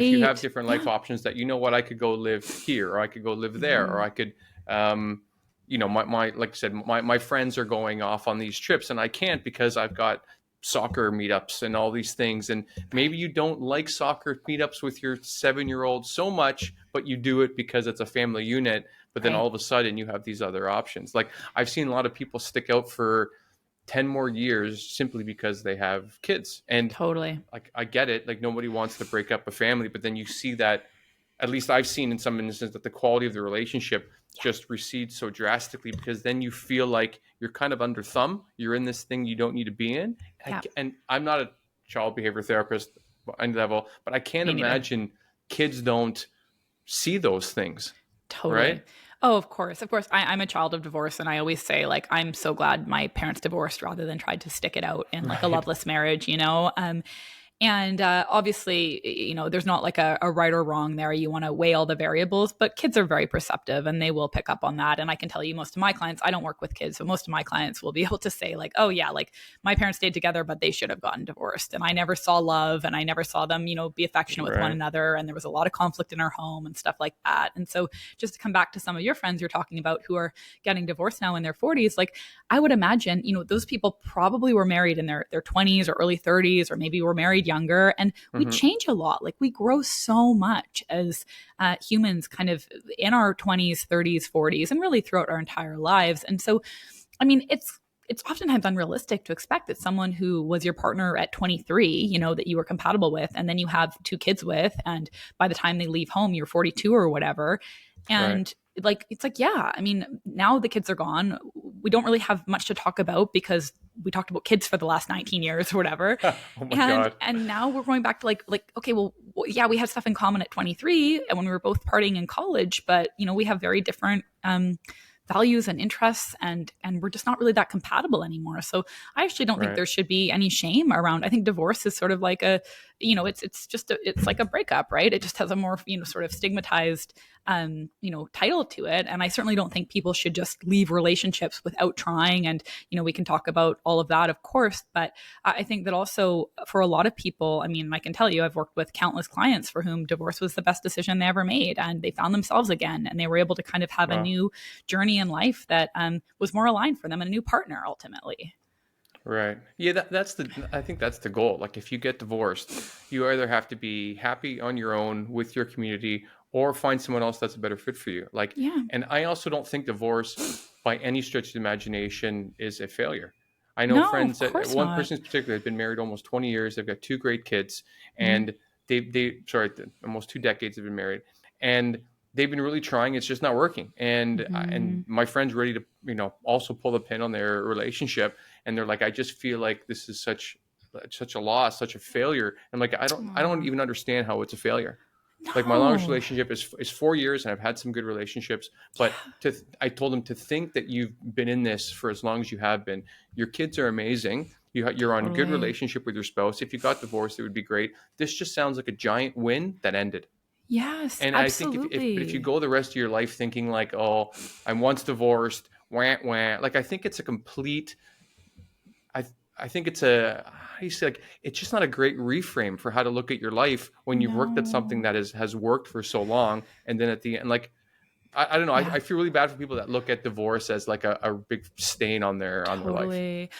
if you have Right. different life Yeah. options that, you know what, I could go live here, or I could go live there, or Mhm. I could, my like I said, my friends are going off on these trips and I can't because I've got soccer meetups and all these things. And maybe you don't like soccer meetups with your 7-year old so much, but you do it because it's a family unit. But then all Right. of a sudden you have these other options. Like, I've seen a lot of people stick out for 10 more years simply because they have kids. And Totally. like, I get it. Like, nobody wants to break up a family, but then you see that, at least I've seen in some instances, that the quality of the relationship Yeah. just recedes so drastically, because then you feel like you're kind of under thumb. You're in this thing you don't need to be in. Yeah. And I'm not a child behavior therapist on any level, but I can't Me neither. imagine kids don't see those things, Totally. right? Oh, of course. Of course. I'm a child of divorce, and I always say, like, I'm so glad my parents divorced rather than tried to stick it out in like a Right. loveless marriage, you know? And obviously, there's not like a right or wrong there. You want to weigh all the variables, but kids are very perceptive and they will pick up on that. And I can tell you, most of my clients, I don't work with kids, but most of my clients will be able to say, like, oh, yeah, like my parents stayed together, but they should have gotten divorced. And I never saw love and I never saw them, be affectionate with one Right. another. And there was a lot of conflict in our home and stuff like that. And so, just to come back to some of your friends you're talking about who are getting divorced now in their 40s, like, I would imagine, those people probably were married in their 20s or early 30s, or maybe were married younger. And we Mm-hmm. change a lot. Like, we grow so much as humans, kind of in our 20s, 30s, 40s, and really throughout our entire lives. And so, I mean, it's oftentimes unrealistic to expect that someone who was your partner at 23, that you were compatible with, and then you have two kids with, and by the time they leave home, you're 42 or whatever. Right. And like, it's like, yeah, I mean, now the kids are gone. We don't really have much to talk about because we talked about kids for the last 19 years or whatever. Oh my and God. and now we're going back to like okay, well, yeah, we had stuff in common at 23 and when we were both partying in college, but we have very different values and interests, and we're just not really that compatible anymore. So I actually don't think Right. there should be any shame around. I think divorce is sort of like it's like a breakup, right? It just has a more sort of stigmatized title to it. And I certainly don't think people should just leave relationships without trying. And we can talk about all of that, of course, but I think that also for a lot of people, I mean, I can tell you, I've worked with countless clients for whom divorce was the best decision they ever made, and they found themselves again, and they were able to kind of have a Wow. new journey in life that was more aligned for them, and a new partner ultimately. Right. Yeah, I think that's the goal. Like, if you get divorced, you either have to be happy on your own with your community, or find someone else that's a better fit for you. Like, Yeah. and I also don't think divorce by any stretch of the imagination is a failure. I know No, of friends that, course one not. person in particular has been married almost 20 years. They've got two great kids, Mm-hmm. and sorry, almost 2 decades have been married, and they've been really trying. It's just not working. And Mm-hmm. my friend's ready to, also pull the pin on their relationship, and they're like, I just feel like this is such a loss, such a failure. And like, I don't even understand how it's a failure. Like, my longest No. relationship is 4 years, and I've had some good relationships. But Yeah. I told him to think that you've been in this for as long as you have been. Your kids are amazing. You're on good Totally. relationship with your spouse. If you got divorced, it would be great. This just sounds like a giant win that ended. Yes, And I think if you absolutely. go the rest of your life thinking like, oh, I'm once divorced, wah wah, like, I think it's a complete, I I think it's a, how do you say, like, it's just not a great reframe for how to look at your life when you've worked at something No. that has worked for so long, and then at the end, like, I don't know, Yeah, I feel really bad for people that look at divorce as like a big stain on their life. totally.